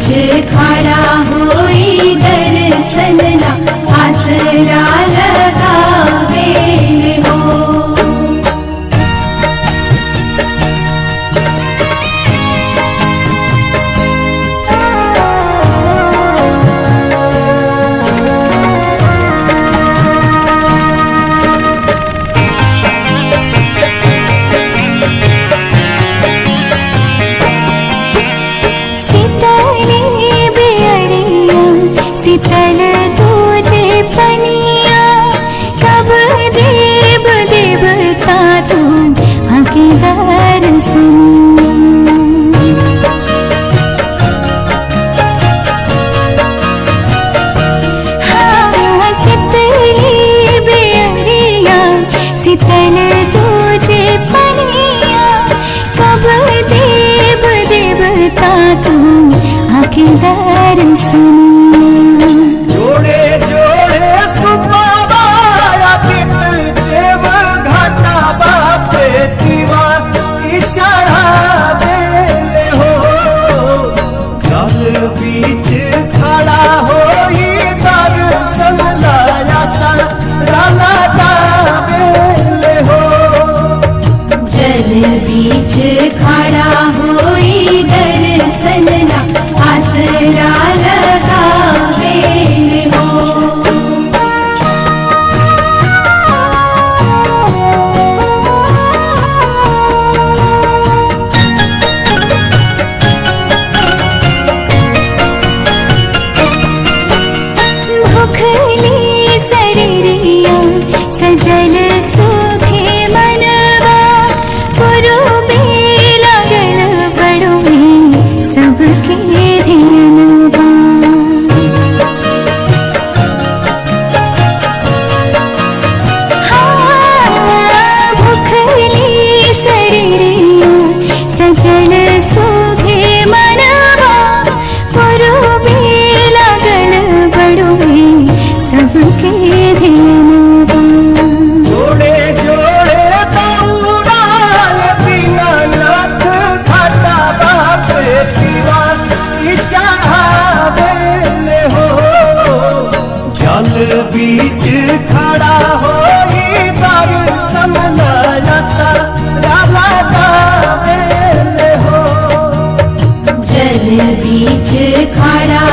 बीच खड़ा होई दर्शन ला आसरा लगावे हो। शीतल तुझे पनिया कब देव देवता तुम आके दर्शन। हाँ शीतली बेअरिया शीतल तुझे पनिया कब देव देवता तुम आके दर्शन। जोड़े जोड़े सुबाबाया दित देव घाटा बापे दीवा की चढ़ा दे हो। जल बीच खड़ा होई दर्शन लाया सारा लगावे हो। जल बीच खड़ा होई दर्शन ला आसरा लगावे हो। भूखली शरीरिया सजल सुभे मनवा पुरुबे लगल बड़ुए सबके ध्यानवा। हाँ भूखली शरीरिया सजल सुभे मनवा पुरुबे लगल बड़ुए सबके ध्यानवा। जोड़े जोड़े दौड़ाल दीनानाथ घाटा बापे दीवा की चढ़ावे हो। जल बीच खड़ा होई दर्शन लाया सारा लगावे हो। जल बीच खड़ा